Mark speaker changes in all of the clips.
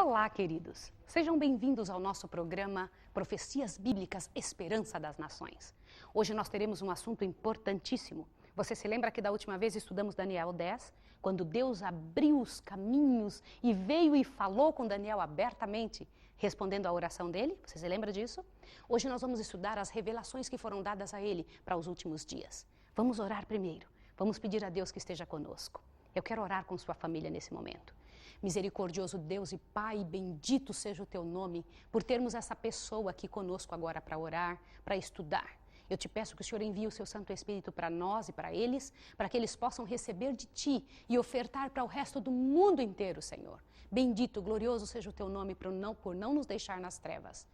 Speaker 1: Olá, queridos! Sejam bem-vindos ao nosso programa Profecias Bíblicas Esperança das Nações. Hoje nós teremos um assunto importantíssimo. Você se lembra que da última vez estudamos Daniel 10, quando Deus abriu os caminhos e veio e falou com Daniel abertamente, respondendo à oração dele? Você se lembra disso? Hoje nós vamos estudar as revelações que foram dadas a ele para os últimos dias. Vamos orar primeiro. Vamos pedir a Deus que esteja conosco. Eu quero orar com sua família nesse momento. Misericordioso Deus e Pai, bendito seja o teu nome por termos essa pessoa aqui conosco agora para orar, para estudar. Eu te peço que o Senhor envie o seu Santo Espírito para nós e para eles, para que eles possam receber de ti e ofertar para o resto do mundo inteiro, Senhor. Bendito, glorioso seja o teu nome por não nos deixar nas trevas.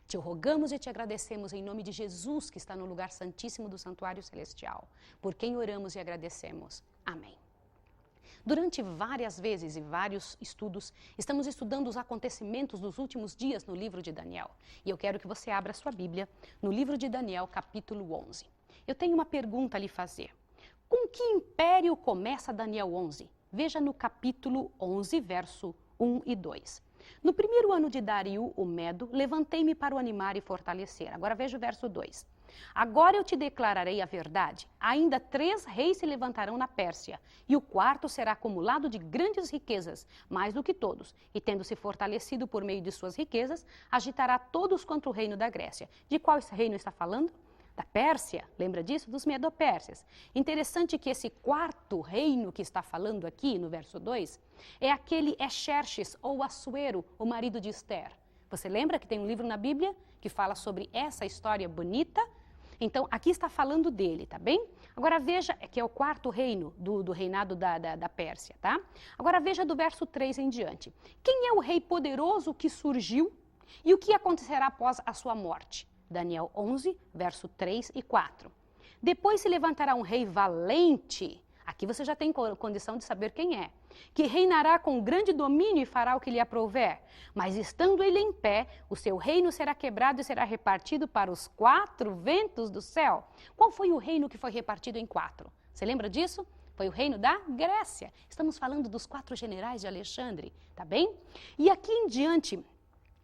Speaker 1: Te rogamos e te agradecemos em nome de Jesus, que está no lugar santíssimo do santuário celestial, por quem oramos e agradecemos. Amém. Durante várias vezes e vários estudos, estamos estudando os acontecimentos dos últimos dias no livro de Daniel. E eu quero que você abra sua Bíblia no livro de Daniel, capítulo 11. Eu tenho uma pergunta a lhe fazer. Com que império começa Daniel 11? Veja no capítulo 11, verso 1 e 2. No primeiro ano de Dario, o Medo, levantei-me para o animar e fortalecer. Agora veja o verso 2. Agora eu te declararei a verdade. Ainda 3 reis se levantarão na Pérsia, e o quarto será acumulado de grandes riquezas, mais do que todos, e tendo-se fortalecido por meio de suas riquezas, agitará todos contra o reino da Grécia. De qual esse reino está falando? Da Pérsia, lembra disso? Dos Medo-Pérsias. Interessante que esse quarto reino que está falando aqui no verso 2 é aquele Xerxes ou Assuero, o marido de Esther. Você lembra que tem um livro na Bíblia que fala sobre essa história bonita? Então, aqui está falando dele, tá bem? Agora veja, que é o quarto reino do reinado da Pérsia, tá? Agora veja do verso 3 em diante. Quem é o rei poderoso que surgiu e o que acontecerá após a sua morte? Daniel 11, verso 3 e 4. Depois se levantará um rei valente, aqui você já tem condição de saber quem é, que reinará com grande domínio e fará o que lhe aprouver. Mas estando ele em pé, o seu reino será quebrado e será repartido para os 4 ventos do céu. Qual foi o reino que foi repartido em 4? Você lembra disso? Foi o reino da Grécia. Estamos falando dos 4 generais de Alexandre, tá bem? E aqui em diante,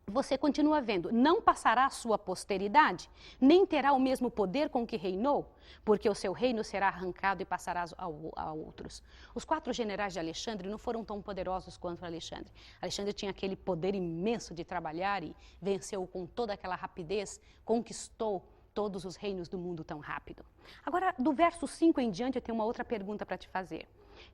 Speaker 1: você continua vendo, não passará a sua posteridade, nem terá o mesmo poder com que reinou, porque o seu reino será arrancado e passará a outros. Os 4 generais de Alexandre não foram tão poderosos quanto Alexandre. Alexandre tinha aquele poder imenso de trabalhar e venceu com toda aquela rapidez, conquistou todos os reinos do mundo tão rápido. Agora, do verso 5 em diante, eu tenho uma outra pergunta para te fazer.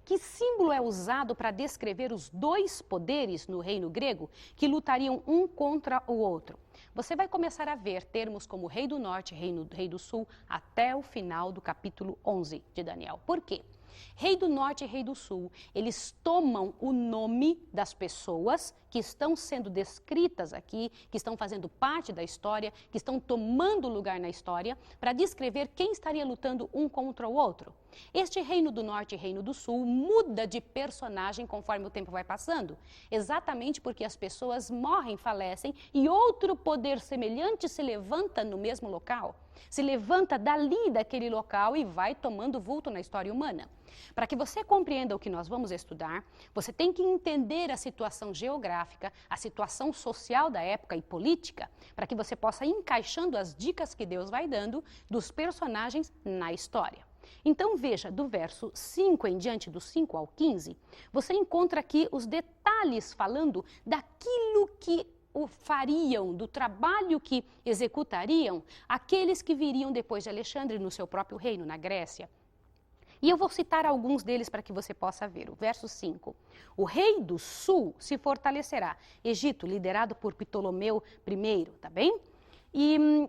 Speaker 1: Que símbolo é usado para descrever os 2 poderes no reino grego que lutariam um contra o outro? Você vai começar a ver termos como Rei do Norte e Rei do Sul até o final do capítulo 11 de Daniel. Por quê? Rei do Norte e Rei do Sul, eles tomam o nome das pessoas que estão sendo descritas aqui, que estão fazendo parte da história, que estão tomando lugar na história, para descrever quem estaria lutando um contra o outro. Este Reino do Norte e Reino do Sul muda de personagem conforme o tempo vai passando, exatamente porque as pessoas morrem, falecem e outro poder semelhante se levanta no mesmo local. Se levanta dali, daquele local e vai tomando vulto na história humana. Para que você compreenda o que nós vamos estudar, você tem que entender a situação geográfica, a situação social da época e política, para que você possa ir encaixando as dicas que Deus vai dando dos personagens na história. Então veja, do verso 5 em diante, do 5 ao 15, você encontra aqui os detalhes falando daquilo que fariam, do trabalho que executariam aqueles que viriam depois de Alexandre no seu próprio reino, na Grécia. E eu vou citar alguns deles para que você possa ver. O verso 5. O rei do sul se fortalecerá. Egito, liderado por Ptolomeu I, tá bem? E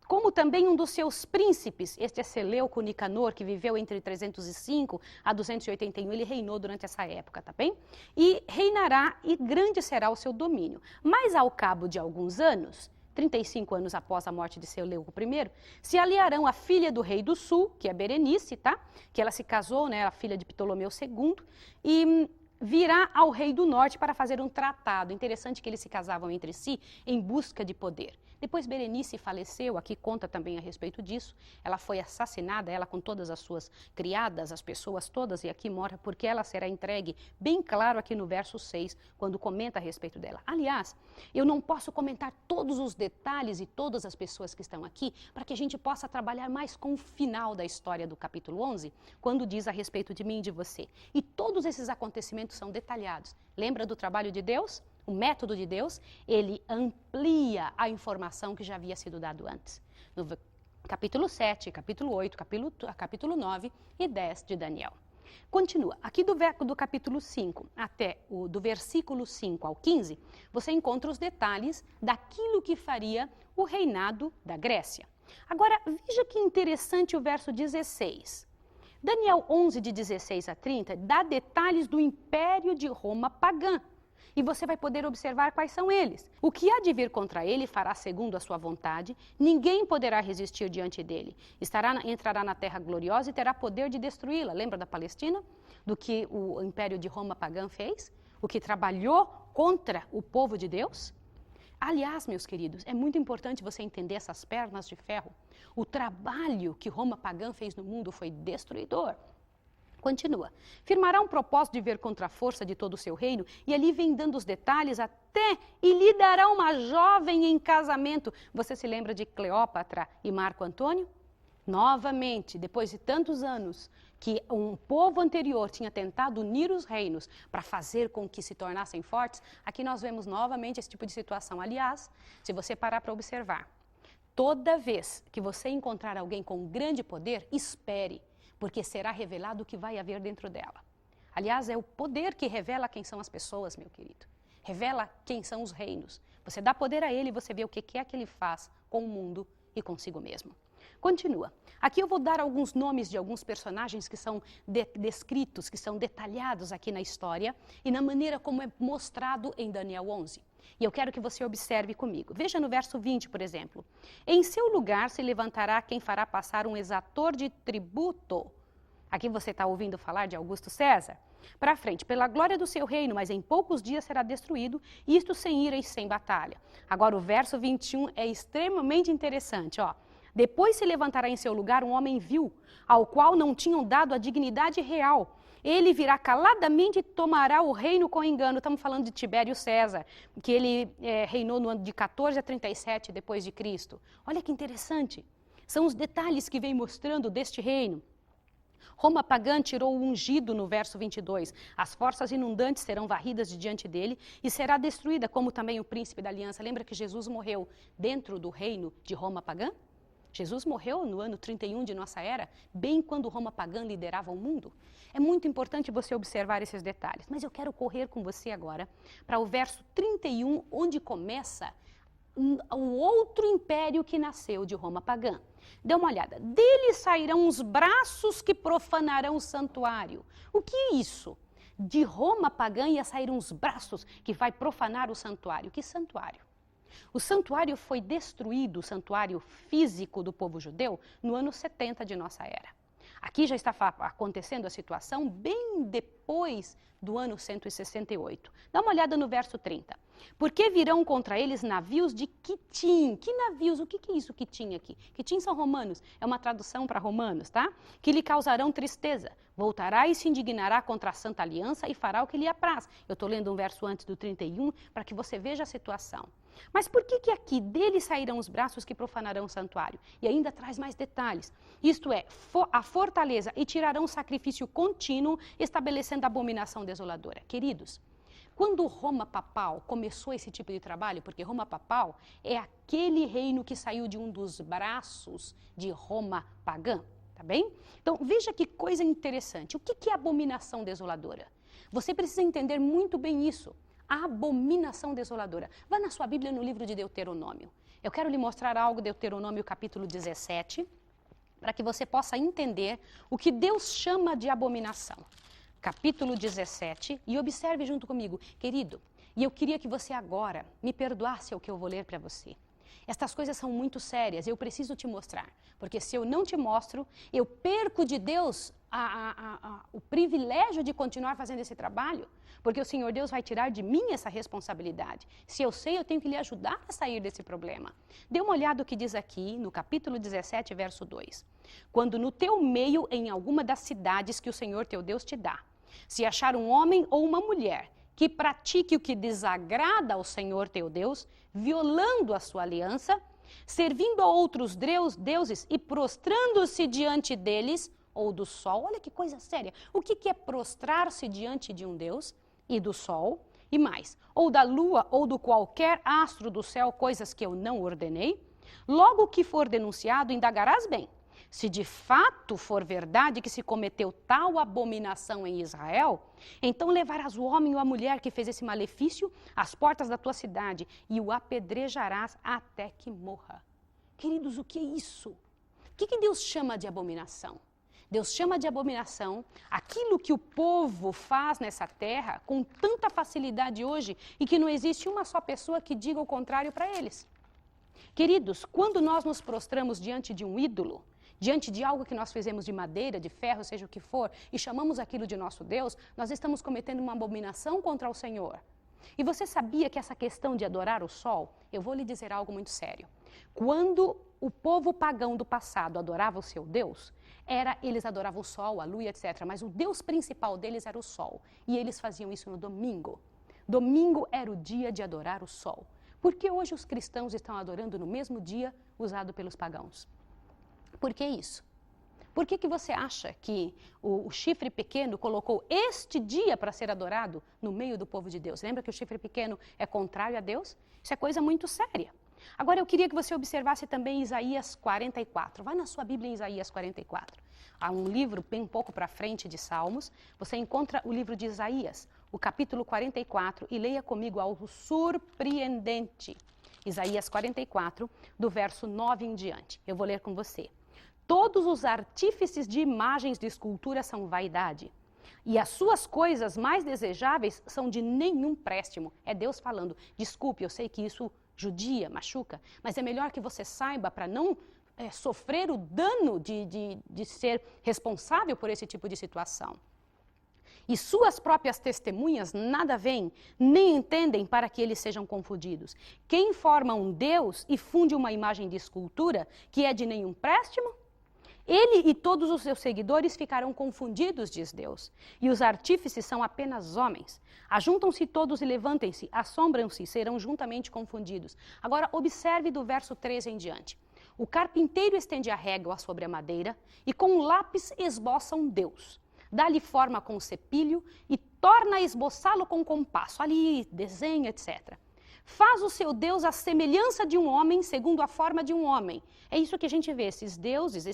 Speaker 1: como também um dos seus príncipes, este é Seleuco Nicanor, que viveu entre 305 a 281, ele reinou durante essa época, tá bem? E reinará e grande será o seu domínio. Mas ao cabo de alguns anos, 35 anos após a morte de Seleuco I, se aliarão a filha do rei do sul, que é Berenice, tá? Que ela se casou, né, a filha de Ptolomeu II, e virá ao rei do norte para fazer um tratado. Interessante que eles se casavam entre si em busca de poder. Depois Berenice faleceu, aqui conta também a respeito disso. Ela foi assassinada, ela com todas as suas criadas, as pessoas todas, e aqui mora porque ela será entregue, bem claro aqui no verso 6, quando comenta a respeito dela. Aliás, eu não posso comentar todos os detalhes e todas as pessoas que estão aqui, para que a gente possa trabalhar mais com o final da história do capítulo 11, quando diz a respeito de mim e de você. E todos esses acontecimentos são detalhados. Lembra do trabalho de Deus? O método de Deus, ele amplia a informação que já havia sido dado antes. No capítulo 7, capítulo 8, capítulo 9 e 10 de Daniel. Continua, aqui do capítulo 5 até do versículo 5 ao 15, você encontra os detalhes daquilo que faria o reinado da Grécia. Agora, veja que interessante o verso 16. Daniel 11, de 16 a 30, dá detalhes do império de Roma pagã. E você vai poder observar quais são eles. O que há de vir contra ele fará segundo a sua vontade, ninguém poderá resistir diante dele. Entrará na terra gloriosa e terá poder de destruí-la. Lembra da Palestina? Do que o império de Roma pagã fez? O que trabalhou contra o povo de Deus? Aliás, meus queridos, é muito importante você entender essas pernas de ferro. O trabalho que Roma pagã fez no mundo foi destruidor. Continua. Firmará um propósito de ver contra a força de todo o seu reino, e ali vem dando os detalhes até, e lhe dará uma jovem em casamento. Você se lembra de Cleópatra e Marco Antônio? Novamente, depois de tantos anos, que um povo anterior tinha tentado unir os reinos para fazer com que se tornassem fortes, aqui nós vemos novamente esse tipo de situação. Aliás, se você parar para observar, toda vez que você encontrar alguém com grande poder, espere, porque será revelado o que vai haver dentro dela. Aliás, é o poder que revela quem são as pessoas, meu querido. Revela quem são os reinos. Você dá poder a ele e você vê o que é que ele faz com o mundo e consigo mesmo. Continua. Aqui eu vou dar alguns nomes de alguns personagens que são descritos, que são detalhados aqui na história e na maneira como é mostrado em Daniel 11. E eu quero que você observe comigo. Veja no verso 20, por exemplo. Em seu lugar se levantará quem fará passar um exator de tributo. Aqui você está ouvindo falar de Augusto César. Para frente, pela glória do seu reino, mas em poucos dias será destruído, isto sem ira e sem batalha. Agora o verso 21 é extremamente interessante, ó. Depois se levantará em seu lugar um homem vil, ao qual não tinham dado a dignidade real. Ele virá caladamente e tomará o reino com engano. Estamos falando de Tibério César, que ele reinou no ano de 14 a 37 depois de Cristo. Olha que interessante. São os detalhes que vem mostrando deste reino. Roma pagã tirou o ungido no verso 22. As forças inundantes serão varridas de diante dele e será destruída, como também o príncipe da aliança. Lembra que Jesus morreu dentro do reino de Roma pagã? Jesus morreu no ano 31 de nossa era, bem quando Roma pagã liderava o mundo. É muito importante você observar esses detalhes, mas eu quero correr com você agora para o verso 31, onde começa o outro império que nasceu de Roma pagã. Dê uma olhada. Dele sairão os braços que profanarão o santuário. O que é isso? De Roma pagã ia sair uns braços que vai profanar o santuário. Que santuário? O santuário foi destruído, o santuário físico do povo judeu, no ano 70 de nossa era. Aqui já está acontecendo a situação bem depois do ano 168. Dá uma olhada no verso 30. Porque virão contra eles navios de Quitim. Que navios? O que é isso Quitim aqui? Quitim são romanos, é uma tradução para romanos, tá? Que lhe causarão tristeza. Voltará e se indignará contra a Santa Aliança e fará o que lhe apraz. Eu estou lendo um verso antes do 31 para que você veja a situação. Mas por que aqui dele sairão os braços que profanarão o santuário? E ainda traz mais detalhes. Isto é, a fortaleza e tirarão o sacrifício contínuo, estabelecendo a abominação desoladora. Queridos, quando Roma papal começou esse tipo de trabalho, porque Roma papal é aquele reino que saiu de um dos braços de Roma pagã, tá bem? Então, veja que coisa interessante. O que é abominação desoladora? Você precisa entender muito bem isso. A abominação desoladora. Vá na sua Bíblia no livro de Deuteronômio. Eu quero lhe mostrar algo, Deuteronômio capítulo 17, para que você possa entender o que Deus chama de abominação. Capítulo 17, e observe junto comigo, querido, e eu queria que você agora me perdoasse o que eu vou ler para você. Estas coisas são muito sérias, eu preciso te mostrar. Porque se eu não te mostro, eu perco de Deus o privilégio de continuar fazendo esse trabalho, porque o Senhor Deus vai tirar de mim essa responsabilidade. Se eu sei, eu tenho que lhe ajudar a sair desse problema. Dê uma olhada no que diz aqui, no capítulo 17, verso 2. Quando no teu meio, em alguma das cidades que o Senhor teu Deus te dá, se achar um homem ou uma mulher que pratique o que desagrada ao Senhor teu Deus, violando a sua aliança, servindo a outros deuses e prostrando-se diante deles, ou do sol, olha que coisa séria. O que é prostrar-se diante de um Deus e do sol? E mais, ou da lua ou do qualquer astro do céu, coisas que eu não ordenei? Logo que for denunciado, indagarás bem. Se de fato for verdade que se cometeu tal abominação em Israel, então levarás o homem ou a mulher que fez esse malefício às portas da tua cidade e o apedrejarás até que morra. Queridos, o que é isso? O que Deus chama de abominação? Deus chama de abominação aquilo que o povo faz nessa terra com tanta facilidade hoje e que não existe uma só pessoa que diga o contrário para eles. Queridos, quando nós nos prostramos diante de um ídolo, diante de algo que nós fizemos de madeira, de ferro, seja o que for, e chamamos aquilo de nosso Deus, nós estamos cometendo uma abominação contra o Senhor. E você sabia que essa questão de adorar o sol, eu vou lhe dizer algo muito sério. Quando o povo pagão do passado adorava o seu Deus, eles adoravam o sol, a lua, etc. Mas o Deus principal deles era o sol. E eles faziam isso no domingo. Domingo era o dia de adorar o sol. Por que hoje os cristãos estão adorando no mesmo dia usado pelos pagãos? Por que isso? Por que você acha que o chifre pequeno colocou este dia para ser adorado no meio do povo de Deus? Lembra que o chifre pequeno é contrário a Deus? Isso é coisa muito séria. Agora eu queria que você observasse também Isaías 44. Vai na sua Bíblia em Isaías 44. Há um livro bem um pouco para frente de Salmos. Você encontra o livro de Isaías, o capítulo 44, e leia comigo algo surpreendente. Isaías 44, do verso 9 em diante. Eu vou ler com você. Todos os artífices de imagens de escultura são vaidade, e as suas coisas mais desejáveis são de nenhum préstimo. É Deus falando. Desculpe, eu sei que isso judia, machuca, mas é melhor que você saiba para não sofrer o dano de ser responsável por esse tipo de situação. E suas próprias testemunhas nada veem, nem entendem para que eles sejam confundidos. Quem forma um Deus e funde uma imagem de escultura que é de nenhum préstimo? Ele e todos os seus seguidores ficarão confundidos, diz Deus. E os artífices são apenas homens. Ajuntam-se todos e levantem-se, assombram-se e serão juntamente confundidos. Agora, observe do verso 13 em diante. O carpinteiro estende a régua sobre a madeira e com o lápis esboça um Deus. Dá-lhe forma com o cepilho e torna a esboçá-lo com o compasso. Ali, desenha, etc. Faz o seu Deus à semelhança de um homem, segundo a forma de um homem. É isso que a gente vê, esses deuses,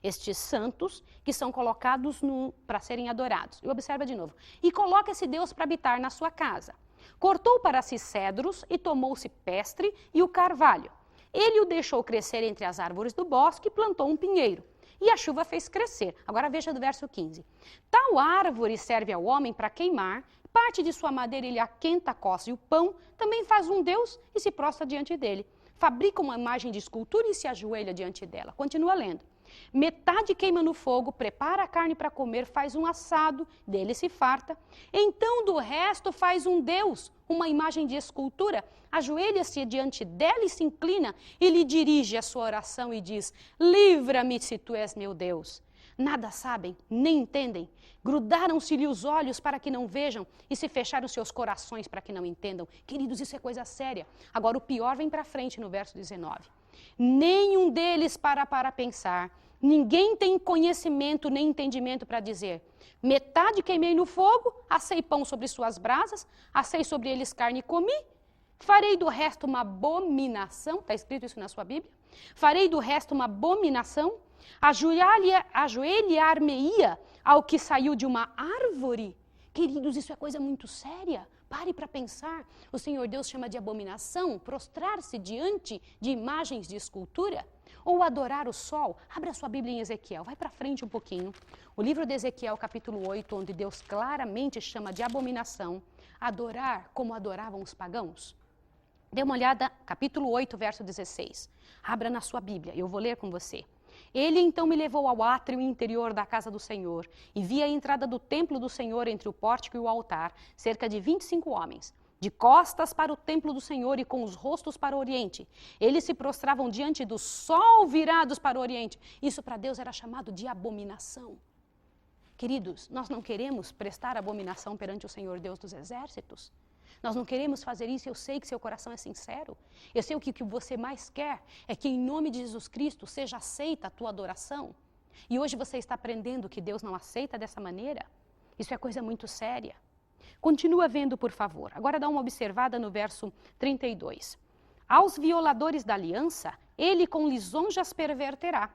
Speaker 1: estes santos, que são colocados para serem adorados. E observa de novo. E coloca esse Deus para habitar na sua casa. Cortou para si cedros e tomou o cipestre e o carvalho. Ele o deixou crescer entre as árvores do bosque e plantou um pinheiro. E a chuva fez crescer. Agora veja do verso 15. Tal árvore serve ao homem para queimar, parte de sua madeira ele aquenta, coce o pão, também faz um Deus e se prostra diante dele. Fabrica uma imagem de escultura e se ajoelha diante dela. Continua lendo. Metade queima no fogo, prepara a carne para comer, faz um assado, dele se farta. Então do resto faz um Deus, uma imagem de escultura, ajoelha-se diante dela e se inclina e lhe dirige a sua oração e diz: livra-me se tu és meu Deus. Nada sabem, nem entendem. Grudaram-se-lhe os olhos para que não vejam e se fecharam seus corações para que não entendam. Queridos, isso é coisa séria. Agora o pior vem para frente no verso 19. Nenhum deles para pensar. Ninguém tem conhecimento nem entendimento para dizer: metade queimei no fogo, assei pão sobre suas brasas, assei sobre eles carne e comi. Farei do resto uma abominação. Está escrito isso na sua Bíblia? Farei do resto uma abominação. Ajoelhar-me-ia ao que saiu de uma árvore. Queridos, isso é coisa muito séria. Pare para pensar. O Senhor Deus chama de abominação prostrar-se diante de imagens de escultura ou adorar o sol. Abra sua Bíblia em Ezequiel, vai para frente um pouquinho. O livro de Ezequiel, capítulo 8, onde Deus claramente chama de abominação adorar como adoravam os pagãos. Dê uma olhada, capítulo 8, verso 16. Abra na sua Bíblia, eu vou ler com você. Ele então me levou ao átrio interior da casa do Senhor e vi a entrada do templo do Senhor entre o pórtico e o altar, cerca de 25 homens, de costas para o templo do Senhor e com os rostos para o oriente. Eles se prostravam diante do sol virados para o oriente. Isso para Deus era chamado de abominação. Queridos, nós não queremos prestar abominação perante o Senhor Deus dos exércitos. Nós não queremos fazer isso, eu sei que seu coração é sincero. Eu sei que o que você mais quer é que em nome de Jesus Cristo seja aceita a tua adoração. E hoje você está aprendendo que Deus não aceita dessa maneira? Isso é coisa muito séria. Continua vendo, por favor. Agora dá uma observada no verso 32. Aos violadores da aliança, ele com lisonjas perverterá.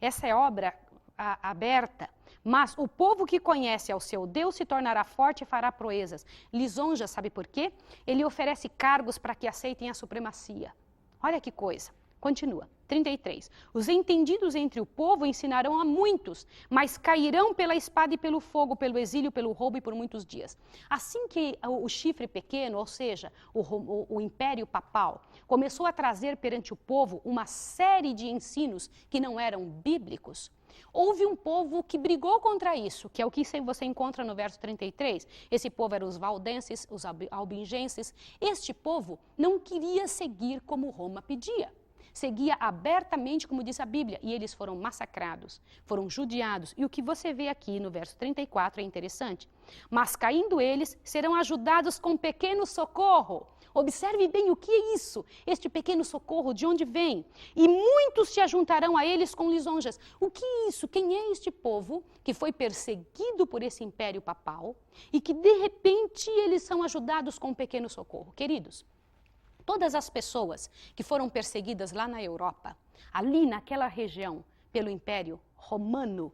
Speaker 1: Essa é obra aberta. Mas o povo que conhece ao seu Deus se tornará forte e fará proezas. Lisonjas, sabe por quê? Ele oferece cargos para que aceitem a supremacia. Olha que coisa. Continua. 33. Os entendidos entre o povo ensinarão a muitos, mas cairão pela espada e pelo fogo, pelo exílio, pelo roubo e por muitos dias. Assim que o chifre pequeno, ou seja, o império papal, começou a trazer perante o povo uma série de ensinos que não eram bíblicos, houve um povo que brigou contra isso, que é o que você encontra no verso 33. Esse povo eram os valdenses, os albingenses. Este povo não queria seguir como Roma pedia. Seguia abertamente, como diz a Bíblia, e eles foram massacrados, foram judiados. E o que você vê aqui no verso 34 é interessante. Mas caindo eles, serão ajudados com pequeno socorro. Observe bem o que é isso, este pequeno socorro, de onde vem? E muitos se ajuntarão a eles com lisonjas. O que é isso? Quem é este povo que foi perseguido por esse império papal e que de repente eles são ajudados com um pequeno socorro? Queridos, todas as pessoas que foram perseguidas lá na Europa, ali naquela região, pelo Império Romano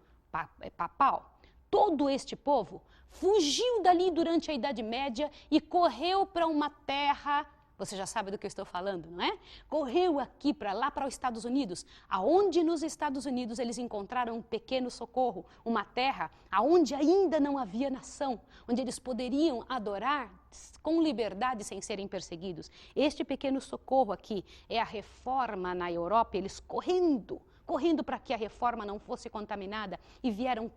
Speaker 1: Papal, todo este povo fugiu dali durante a Idade Média e correu para uma terra, você já sabe do que eu estou falando, não é? Correu aqui para lá, para os Estados Unidos, aonde nos Estados Unidos eles encontraram um pequeno socorro, uma terra aonde ainda não havia nação, onde eles poderiam adorar com liberdade sem serem perseguidos. Este pequeno socorro aqui é a reforma na Europa, eles correndo para que a reforma não fosse contaminada e vieram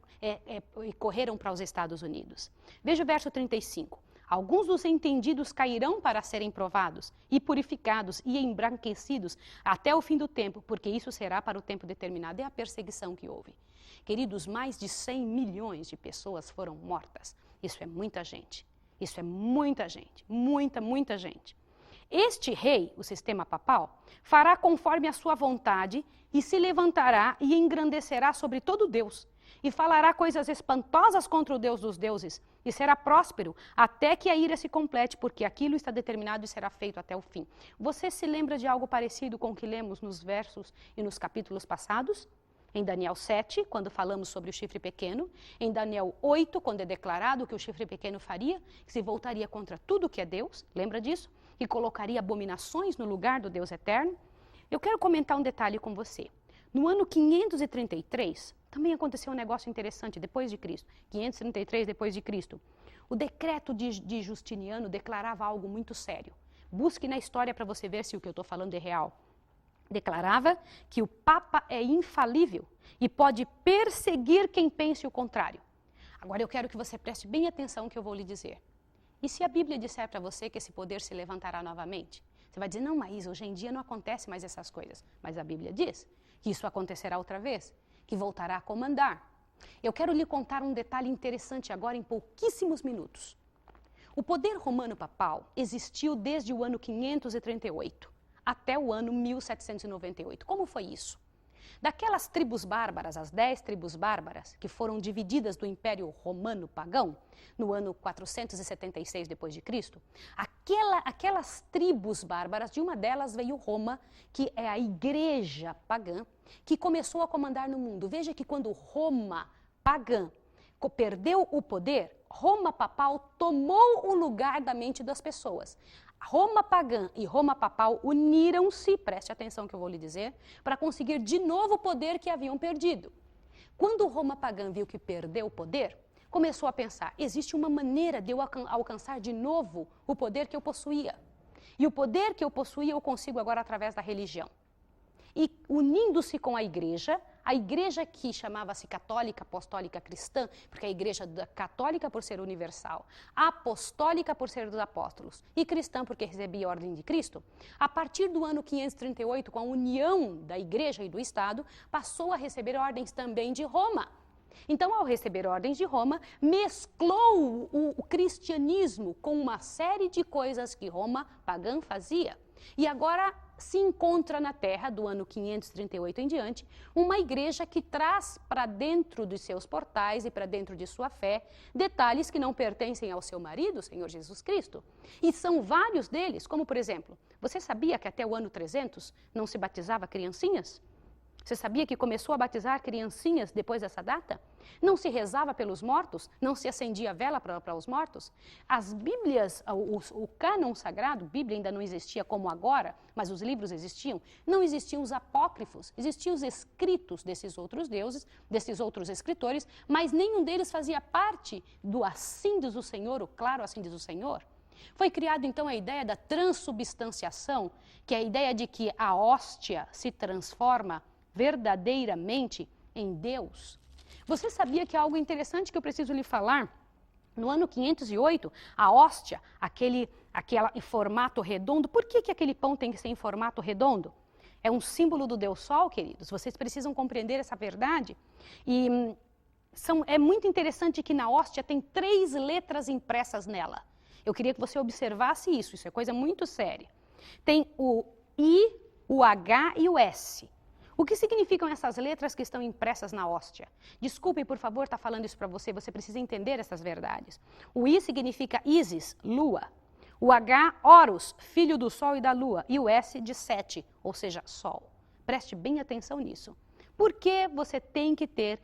Speaker 1: e correram para os Estados Unidos. Veja o verso 35. Alguns dos entendidos cairão para serem provados e purificados e embranquecidos até o fim do tempo, porque isso será para o tempo determinado. É a perseguição que houve. Queridos, mais de 100 milhões de pessoas foram mortas. Isso é muita gente. Isso é muita gente. Muita gente. Este rei, o sistema papal, fará conforme a sua vontade e se levantará e engrandecerá sobre todo Deus e falará coisas espantosas contra o Deus dos deuses e será próspero até que a ira se complete, porque aquilo está determinado e será feito até o fim. Você se lembra de algo parecido com o que lemos nos versos e nos capítulos passados? Em Daniel 7, quando falamos sobre o chifre pequeno, em Daniel 8, quando é declarado que o chifre pequeno faria, que se voltaria contra tudo que é Deus, lembra disso? E colocaria abominações no lugar do Deus eterno. Eu quero comentar um detalhe com você. No ano 533, também aconteceu um negócio interessante depois de Cristo. 533 depois de Cristo. O decreto de Justiniano declarava algo muito sério. Busque na história para você ver se o que eu estou falando é real. Declarava que o Papa é infalível e pode perseguir quem pense o contrário. Agora eu quero que você preste bem atenção no que eu vou lhe dizer. E se a Bíblia disser para você que esse poder se levantará novamente? Você vai dizer, não, Maísa, hoje em dia não acontece mais essas coisas. Mas a Bíblia diz que isso acontecerá outra vez, que voltará a comandar. Eu quero lhe contar um detalhe interessante agora em pouquíssimos minutos. O poder romano papal existiu desde o ano 538 até o ano 1798. Como foi isso? Daquelas tribos bárbaras, as 10 tribos bárbaras, que foram divididas do Império Romano Pagão, no ano 476 d.C., aquelas tribos bárbaras, de uma delas veio Roma, que é a igreja pagã, que começou a comandar no mundo. Veja que quando Roma pagã perdeu o poder, Roma papal tomou o lugar da mente das pessoas. Roma pagã e Roma papal uniram-se, preste atenção que eu vou lhe dizer, para conseguir de novo o poder que haviam perdido. Quando Roma pagã viu que perdeu o poder, começou a pensar, existe uma maneira de eu alcançar de novo o poder que eu possuía. E o poder que eu possuía eu consigo agora através da religião. E unindo-se com a igreja que chamava-se católica, apostólica, cristã, porque a igreja católica por ser universal, apostólica por ser dos apóstolos e cristã porque recebia a ordem de Cristo, a partir do ano 538, com a união da igreja e do Estado, passou a receber ordens também de Roma. Então, ao receber ordens de Roma, mesclou o cristianismo com uma série de coisas que Roma pagã fazia. E agora se encontra na Terra, do ano 538 em diante, uma igreja que traz para dentro dos seus portais e para dentro de sua fé detalhes que não pertencem ao seu marido, Senhor Jesus Cristo. E são vários deles, como por exemplo, você sabia que até o ano 300 não se batizava criancinhas? Você sabia que começou a batizar criancinhas depois dessa data? Não se rezava pelos mortos? Não se acendia vela para os mortos? As Bíblias, o cânon sagrado, Bíblia ainda não existia como agora, mas os livros existiam. Não existiam os apócrifos, existiam os escritos desses outros deuses, desses outros escritores, mas nenhum deles fazia parte do assim diz o Senhor, o claro assim diz o Senhor. Foi criada então a ideia da transubstanciação, que é a ideia de que a hóstia se transforma verdadeiramente em Deus. Você sabia que é algo interessante que eu preciso lhe falar? No ano 508, a hóstia, aquela em formato redondo, por que aquele pão tem que ser em formato redondo? É um símbolo do Deus Sol, queridos. Vocês precisam compreender essa verdade. E é muito interessante que na hóstia tem 3 letras impressas nela. Eu queria que você observasse isso é coisa muito séria. Tem o I, o H e o S. O que significam essas letras que estão impressas na hóstia? Desculpe, por favor, estar falando isso para você, você precisa entender essas verdades. O I significa Ísis, lua. O H, Horus, filho do sol e da lua. E o S de Sete, ou seja, sol. Preste bem atenção nisso. Por que você tem que ter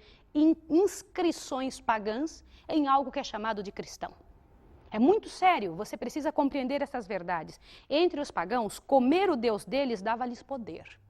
Speaker 1: inscrições pagãs em algo que é chamado de cristão? É muito sério, você precisa compreender essas verdades. Entre os pagãos, comer o Deus deles dava-lhes poder.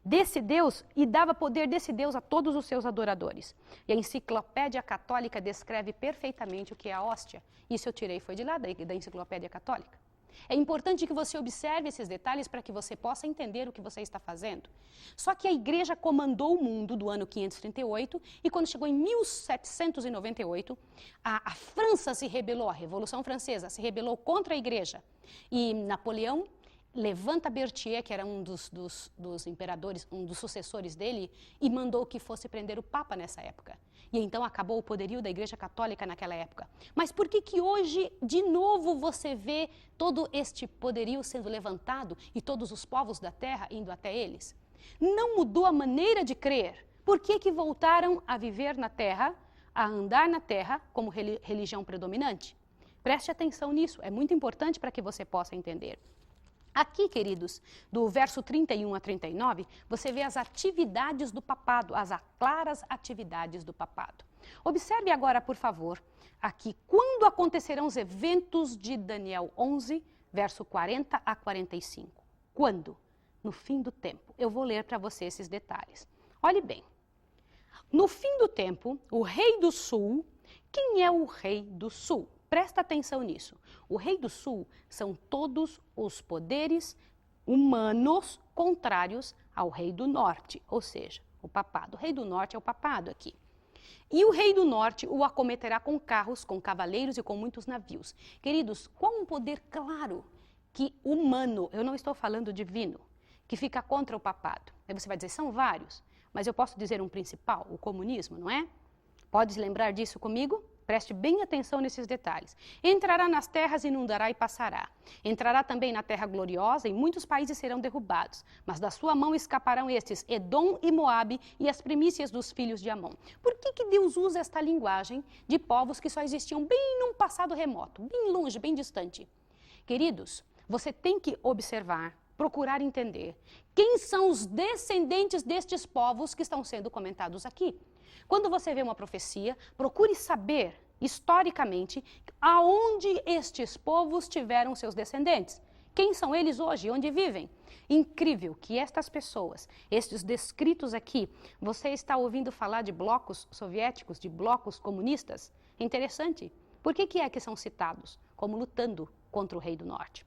Speaker 1: Desse Deus, e dava poder desse Deus a todos os seus adoradores. E a Enciclopédia Católica descreve perfeitamente o que é a hóstia. Isso eu tirei, foi de lá, da Enciclopédia Católica. É importante que você observe esses detalhes para que você possa entender o que você está fazendo. Só que a igreja comandou o mundo do ano 538 e quando chegou em 1798, a França se rebelou, a Revolução Francesa se rebelou contra a igreja. E Napoleão levanta Berthier, que era um dos imperadores, um dos sucessores dele, e mandou que fosse prender o Papa nessa época. E então acabou o poderio da Igreja Católica naquela época. Mas por que hoje, de novo, você vê todo este poderio sendo levantado e todos os povos da terra indo até eles? Não mudou a maneira de crer. Por que voltaram a viver na terra, a andar na terra como religião predominante? Preste atenção nisso, é muito importante para que você possa entender. Aqui, queridos, do verso 31 a 39, você vê as atividades do papado, as claras atividades do papado. Observe agora, por favor, aqui, quando acontecerão os eventos de Daniel 11, verso 40 a 45. Quando? No fim do tempo. Eu vou ler para você esses detalhes. Olhe bem. No fim do tempo, o rei do sul, quem é o rei do sul? Presta atenção nisso. O rei do sul são todos os poderes humanos contrários ao rei do norte, ou seja, o papado. O rei do norte é o papado aqui. E o rei do norte o acometerá com carros, com cavaleiros e com muitos navios. Queridos, qual um poder claro que humano, eu não estou falando divino, que fica contra o papado? Aí você vai dizer, são vários, mas eu posso dizer um principal, o comunismo, não é? Pode lembrar disso comigo? Preste bem atenção nesses detalhes. Entrará nas terras, inundará e passará. Entrará também na terra gloriosa e muitos países serão derrubados. Mas da sua mão escaparão estes, Edom e Moabe e as primícias dos filhos de Amon. Por que Deus usa esta linguagem de povos que só existiam bem num passado remoto, bem longe, bem distante? Queridos, você tem que observar, procurar entender quem são os descendentes destes povos que estão sendo comentados aqui. Quando você vê uma profecia, procure saber, historicamente, aonde estes povos tiveram seus descendentes. Quem são eles hoje? Onde vivem? Incrível que estas pessoas, estes descritos aqui, você está ouvindo falar de blocos soviéticos, de blocos comunistas? Interessante. Por que é que são citados? Como lutando contra o rei do norte.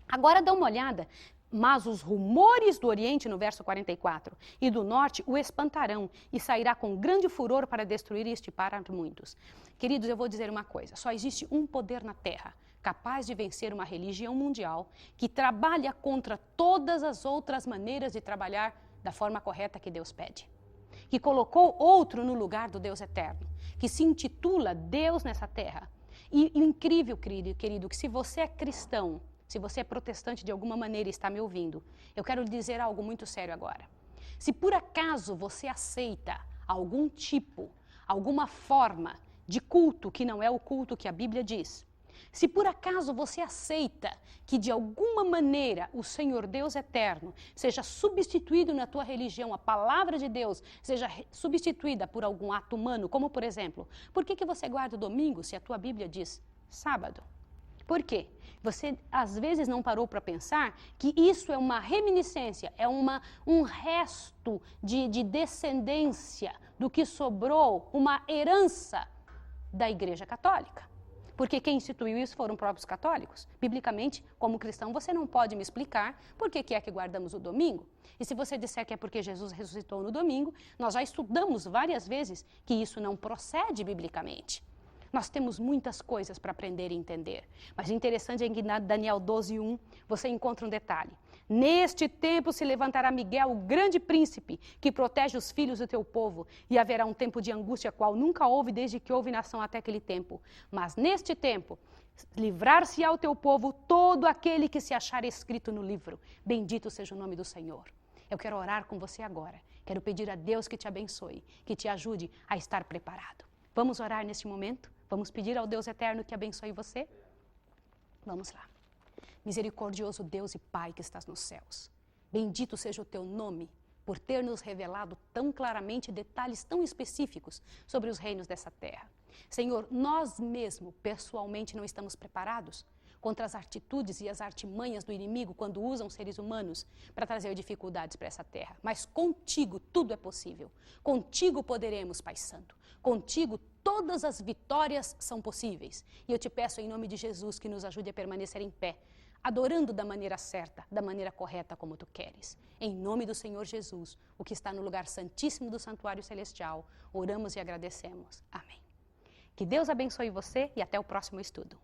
Speaker 1: Agora dá uma olhada. Mas os rumores do Oriente, no verso 44, e do Norte o espantarão, e sairá com grande furor para destruir e estipar a muitos. Queridos, eu vou dizer uma coisa, só existe um poder na Terra capaz de vencer uma religião mundial que trabalha contra todas as outras maneiras de trabalhar da forma correta que Deus pede. Que colocou outro no lugar do Deus eterno, que se intitula Deus nessa terra. E incrível, querido, que se você é cristão, se você é protestante de alguma maneira e está me ouvindo, eu quero lhe dizer algo muito sério agora. Se por acaso você aceita algum tipo, alguma forma de culto que não é o culto que a Bíblia diz, se por acaso você aceita que de alguma maneira o Senhor Deus eterno seja substituído na tua religião, a palavra de Deus seja substituída por algum ato humano, como por exemplo, por que você guarda o domingo se a tua Bíblia diz sábado? Por quê? Você às vezes não parou para pensar que isso é uma reminiscência, é um resto de descendência do que sobrou, uma herança da Igreja Católica. Porque quem instituiu isso foram próprios católicos. Biblicamente, como cristão, você não pode me explicar por que é que guardamos o domingo. E se você disser que é porque Jesus ressuscitou no domingo, nós já estudamos várias vezes que isso não procede biblicamente. Nós temos muitas coisas para aprender e entender. Mas o interessante é que em Daniel 12:1 você encontra um detalhe. Neste tempo se levantará Miguel, o grande príncipe, que protege os filhos do teu povo, e haverá um tempo de angústia, qual nunca houve desde que houve nação até aquele tempo. Mas neste tempo, livrar-se-á o teu povo todo aquele que se achar escrito no livro. Bendito seja o nome do Senhor. Eu quero orar com você agora. Quero pedir a Deus que te abençoe, que te ajude a estar preparado. Vamos orar neste momento? Vamos pedir ao Deus eterno que abençoe você? Vamos lá. Misericordioso Deus e Pai que estás nos céus, bendito seja o teu nome por ter nos revelado tão claramente detalhes tão específicos sobre os reinos dessa terra. Senhor, nós mesmos, pessoalmente, não estamos preparados contra as atitudes e as artimanhas do inimigo quando usam seres humanos para trazer dificuldades para essa terra. Mas contigo tudo é possível. Contigo poderemos, Pai Santo. Contigo todas as vitórias são possíveis. E eu te peço em nome de Jesus que nos ajude a permanecer em pé, adorando da maneira certa, da maneira correta como tu queres. Em nome do Senhor Jesus, o que está no lugar santíssimo do santuário celestial, oramos e agradecemos. Amém. Que Deus abençoe você e até o próximo estudo.